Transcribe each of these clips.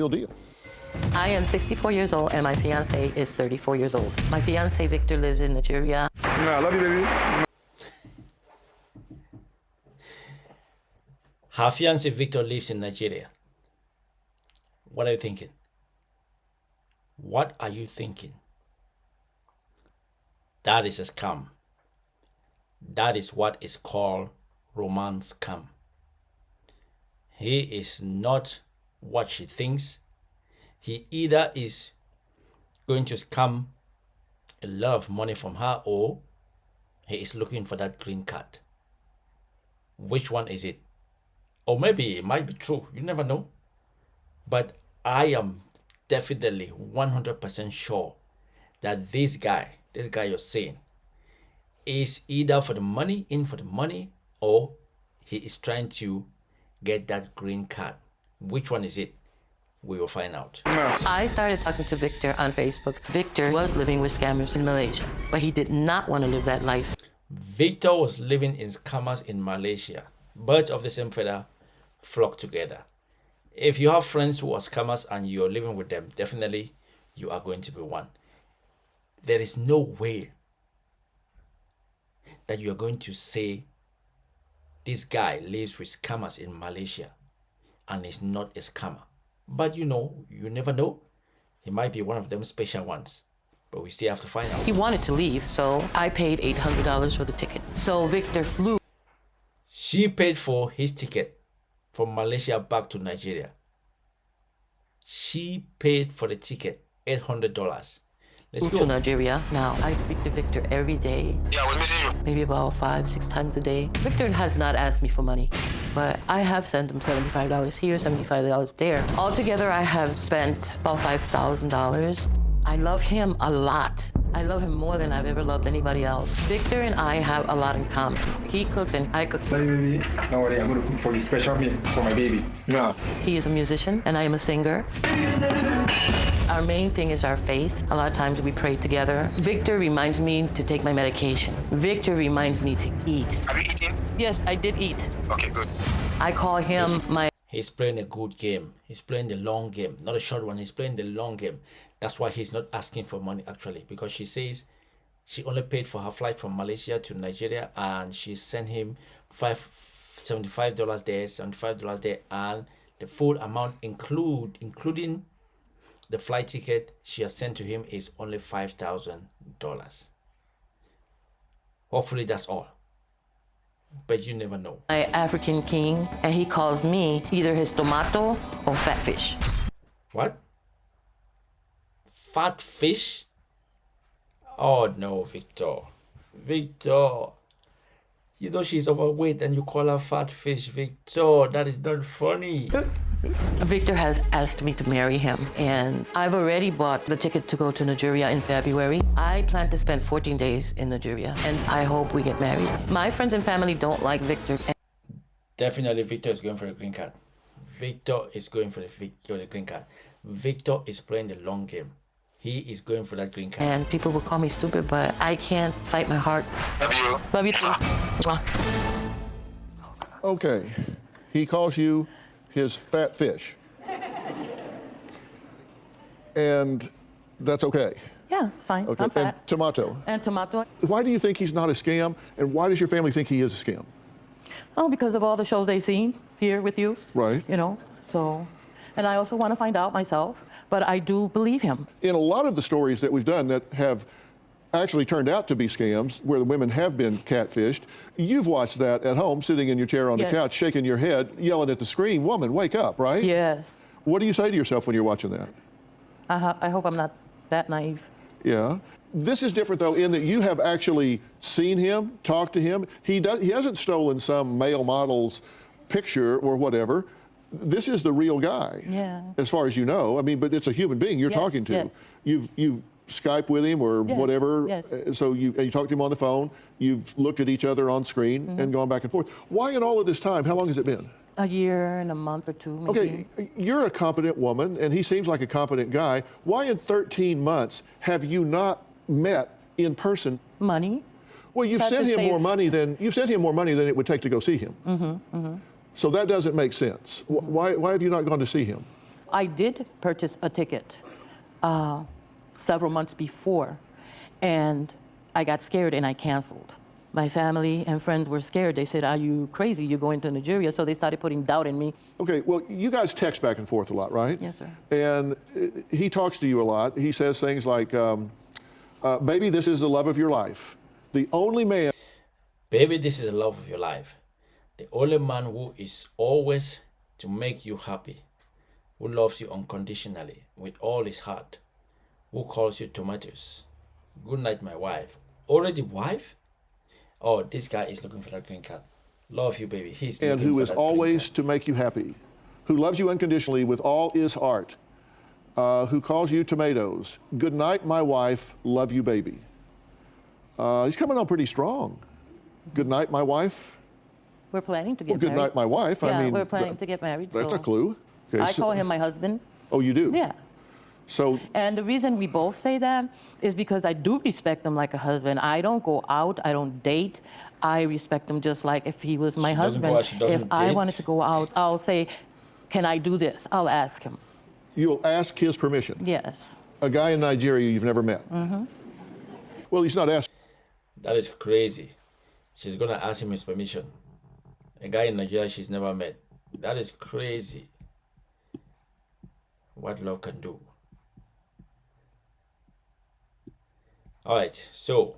Real deal. I am 64 years old and my fiance is 34 years old. My fiance Victor lives in Nigeria. I love you, baby. Her fiance Victor lives in Nigeria. What are you thinking? What are you thinking? That is a scam. That is what is called romance scam. He is not what she thinks. He either is going to scam a lot of money from her, or he is looking for that green card. Which one is it? Or maybe it might be true. You never know. But I am definitely 100% sure that this guy you're saying, is either for the money, in for the money, or he is trying to get that green card. Which one is it? We will find out. I started talking to Victor on Facebook. Victor was living with scammers in Malaysia, but he did not want to live that life. Victor was living in scammers in Malaysia. Birds of the same feather flock together. If you have friends who are scammers and you're living with them, definitely you are going to be one. There is no way that you are going to say this guy lives with scammers in Malaysia and is not a scammer. But you never know. He might be one of them special ones. But we still have to find out. He wanted to leave, so I paid $800 for the ticket. So Victor flew. She paid for his ticket from Malaysia back to Nigeria. She paid for the ticket, $800. Let's go to Nigeria. Now, I speak to Victor every day. Yeah, I was missing you. Maybe about 5-6 times a day. Victor has not asked me for money, but I have sent him $75 here, $75 there. Altogether, I have spent about $5,000. I love him a lot. I love him more than I've ever loved anybody else. Victor and I have a lot in common. He cooks and I cook. Love you, baby. Don't worry, I'm going to cook for you special meal for my baby. Yeah. He is a musician and I am a singer. Our main thing is our faith. A lot of times we pray together. Victor reminds me to take my medication. Victor reminds me to eat. Have you eaten? Yes, I did eat. Okay, good. I call him my... He's playing a good game. He's playing the long game, not a short one. He's playing the long game. That's why he's not asking for money, actually, because she says she only paid for her flight from Malaysia to Nigeria and she sent him $75 there, $75 there, and the full amount including the flight ticket she has sent to him is only $5,000. Hopefully that's all. But you never know. My African king, and he calls me either his tomato or fat fish. What? Fat fish? Oh no, Victor. Victor. You know she's overweight and you call her fat fish, Victor. That is not funny. Victor has asked me to marry him, and I've already bought the ticket to go to Nigeria in February. I plan to spend 14 days in Nigeria, and I hope we get married. My friends and family don't like Victor. Definitely Victor is going for the green card. Victor is going for the green card. Victor is playing the long game. He is going for that green card. And people will call me stupid, but I can't fight my heart. Love you. Love you too. Mwah. Okay. He calls you his fat fish. And that's okay. Yeah, fine. Okay. I'm fat. And tomato. And tomato. Why do you think he's not a scam? And why does your family think he is a scam? Oh, because of all the shows they've seen here with you. Right. So, and I also want to find out myself, but I do believe him. In a lot of the stories that we've done that have actually turned out to be scams, where the women have been catfished, you've watched that at home, sitting in your chair on the Yes. couch, shaking your head, yelling at the screen, "Woman, wake up," right? Yes. What do you say to yourself when you're watching that? I hope I'm not that naive. Yeah. This is different, though, in that you have actually seen him, talked to him. He hasn't stolen some male model's picture or whatever. This is the real guy, Yeah. as far as you know. I mean, but it's a human being you're Yes, talking to. yes. You've Skype with him or Yes, whatever. yes. So you talked to him on the phone. You've looked at each other on screen Mm-hmm. and gone back and forth. Why in all of this time? How long has it been? A year and a month or two, maybe. Okay, you're a competent woman, and he seems like a competent guy. Why in 13 months have you not met in person? Money. Well, you've Tried sent to him save- more money than it would take to go see him. So that doesn't make sense. Why have you not gone to see him? I did purchase a ticket several months before, and I got scared and I canceled. My family and friends were scared. They said, "Are you crazy? You're going to Nigeria." So they started putting doubt in me. Okay, well, you guys text back and forth a lot, right? Yes, sir. And he talks to you a lot. He says things like, baby, this is the love of your life. The only man. Baby, this is the love of your life. The only man who is always to make you happy, who loves you unconditionally with all his heart, who calls you tomatoes. Good night, my wife. Already wife? Oh, this guy is looking for that green card. Love you, baby. He's And looking who for is that green always card. to make you happy, who loves you unconditionally with all his heart, who calls you tomatoes. Good night, my wife. Love you, baby. He's coming on pretty strong. Good night, my wife. We're planning to get Well, good married. night, my wife. Yeah, I mean, we're planning to get married. that's so a clue. Okay, I call him my husband. Oh, you do? Yeah. So And the reason we both say that is because I do respect him like a husband. I don't go out, I don't date. I respect him just like if he was my She doesn't husband. go out, she doesn't If I date? wanted to go out, I'll say, "Can I do this?" I'll ask him. you'll ask his permission. Yes. A guy in Nigeria you've never met. Mm-hmm. Well, he's not asking. That is crazy. She's going to ask him his permission. A guy in Nigeria she's never met. That is crazy. What love can do. All right, so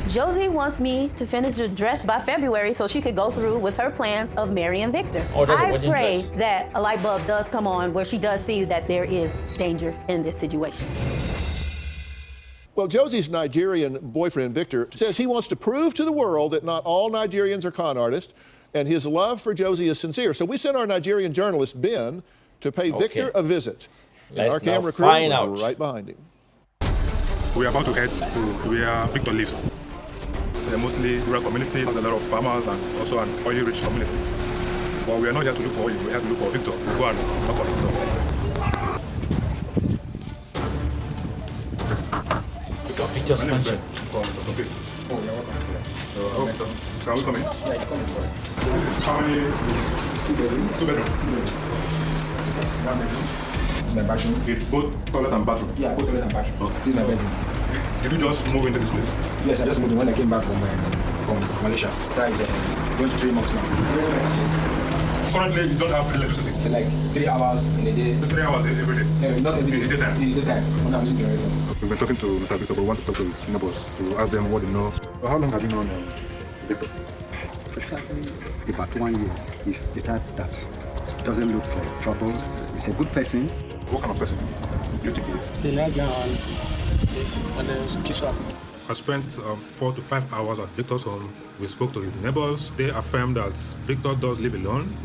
Josie wants me to finish the dress by February so she could go through with her plans of marrying Victor. Oh, that's a I wedding pray dress. that a light bulb does come on where she does see that there is danger in this situation. Well, Josie's Nigerian boyfriend, Victor, says he wants to prove to the world that not all Nigerians are con artists, and his love for Josie is sincere. So we sent our Nigerian journalist, Ben, to pay Victor a visit. And Let's our now camera crew find was out. right behind him. We are about to head to where Victor lives. It's a mostly rural community, has a lot of farmers, and it's also an oil-rich community. But we are not here to look for oil, we are here to look for Victor. We'll go and knock on his door. Victor's My name is mansion. Ben. From Dr. Vic. Oh, you're welcome. Can we come in? Yeah, come in. This is how many? Two bedroom. Two bedroom. This is one bedroom. This is my bathroom. It's both toilet and bathroom. Yeah, both toilet and bathroom. Okay. This is my bedroom. Did you just move into this place? Yes, I just moved in when I came back from Malaysia. That is going to 3 months now. Currently, you don't have electricity. So like 3 hours in a day. 3 hours every day. No, not every day. In the daytime? In the daytime. When I'm using generator. We've been talking to Mr. Victor, but we want to talk to his neighbors to ask them what they know. How long have you known Victor? Precisely about 1 year. He's the type that doesn't look for trouble. He's a good person. What kind of person do you think he is? I spent 4 to 5 hours at Victor's home. We spoke to his neighbors. They affirmed that Victor does live alone.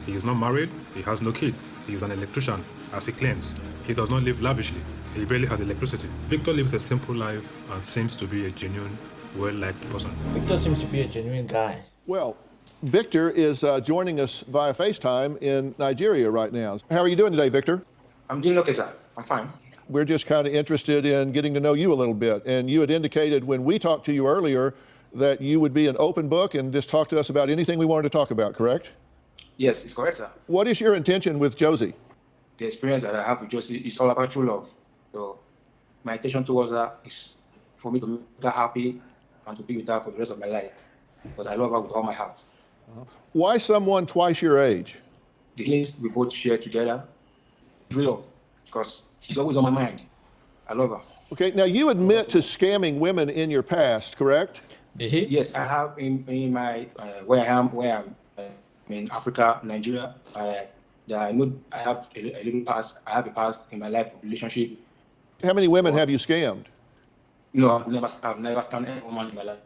He is not married. He has no kids. He is an electrician, as he claims. He does not live lavishly. He barely has electricity. Victor lives a simple life and seems to be a genuine, well-liked person. Victor seems to be a genuine guy. Well, Victor is joining us via FaceTime in Nigeria right now. How are you doing today, Victor? I'm doing okay, sir. I'm fine. We're just kind of interested in getting to know you a little bit. And you had indicated when we talked to you earlier that you would be an open book and just talk to us about anything we wanted to talk about, correct? Yes, it's correct, sir. What is your intention with Josie? The experience that I have with Josie is all about true love. So my intention towards her is for me to make her happy and to be with her for the rest of my life. Because I love her with all my heart. Why someone twice your age? The feelings we both share together, true love. Because she's always on my mind. I love her. Okay, now you admit to scamming women in your past, correct? Did he? Yes, I have in my where I'm in Africa, Nigeria. I know I have a little past. I have a past in my life of relationship. How many women have you scammed? No, I've never scammed any woman in my life.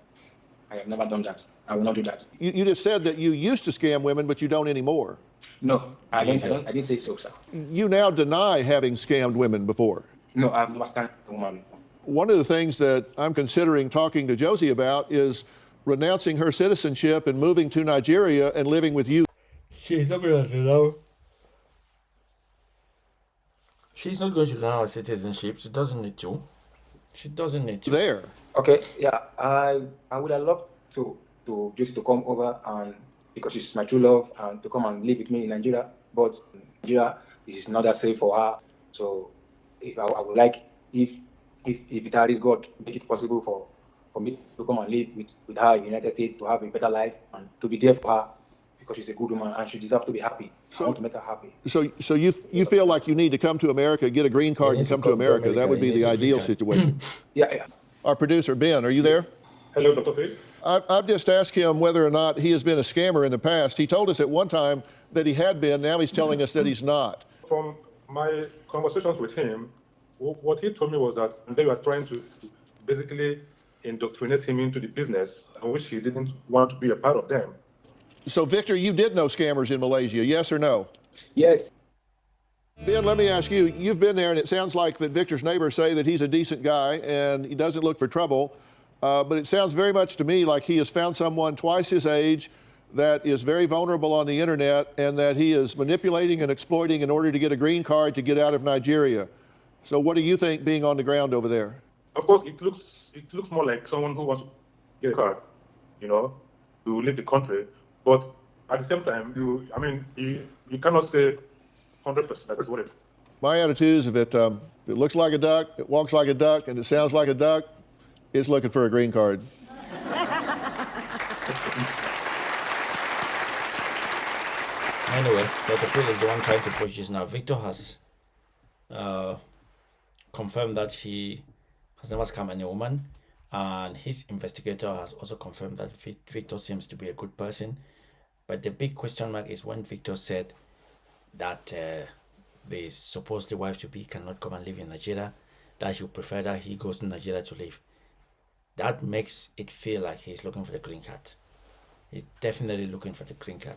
I have never done that. I will not do that. You just said that you used to scam women, but you don't anymore. No, I didn't say so, sir. You now deny having scammed women before. No, I've never scammed a woman. One of the things that I'm considering talking to Josie about is renouncing her citizenship and moving to Nigeria and living with you. She's not going to allow. She's not going to allow citizenship. She doesn't need to. She doesn't need to. There. Okay, yeah, I would have loved to just to come over and because she's my true love and to come and live with me in Nigeria. But Nigeria it's not that safe for her. So I would like if it is God, make it possible for me to come and live with her in the United States, to have a better life and to be there for her, because she's a good woman and she deserves to be happy. I want to make her happy. So you feel like you need to come to America, get a green card, and needs to come to come to America. That America. would He be needs the a green ideal card. situation. Yeah. Our producer, Ben, are you there? Hello, Dr. Faye. I've just asked him whether or not he has been a scammer in the past. He told us at one time that he had been. Now he's telling us that he's not. From my conversations with him, what he told me was that they were trying to basically indoctrinate him into the business, which he didn't want to be a part of them. So, Victor, you did know scammers in Malaysia, yes or no? Yes. Ben, let me ask you, you've been there, and it sounds like that Victor's neighbors say that he's a decent guy and he doesn't look for trouble. But it sounds very much to me like he has found someone twice his age that is very vulnerable on the internet and that he is manipulating and exploiting in order to get a green card to get out of Nigeria. So what do you think being on the ground over there? Of course, it looks more like someone who wants to get a card, to leave the country. But at the same time, you cannot say 100% that's what it is. My attitude is if it looks like a duck, it walks like a duck, and it sounds like a duck, it's looking for a green card. Anyway, Dr. Phil is the one trying to push this now. Victor has confirmed that he has never scammed any woman, and his investigator has also confirmed that Victor seems to be a good person. But the big question mark is when Victor said that the supposed wife-to-be cannot come and live in Nigeria, that he would prefer that he goes to Nigeria to live. That makes it feel like he's looking for the green card. He's definitely looking for the green card.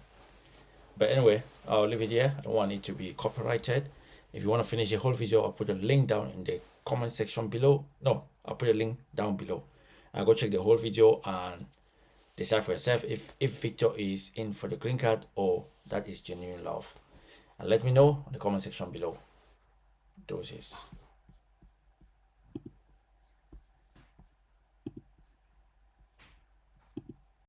But anyway, I'll leave it here. I don't want it to be copyrighted. If you want to finish the whole video, I'll put a link down in the comment section below. No, I'll put a link down below. I'll go check the whole video and decide for yourself if Victor is in for the green card or that is genuine love. And let me know in the comment section below. Doses.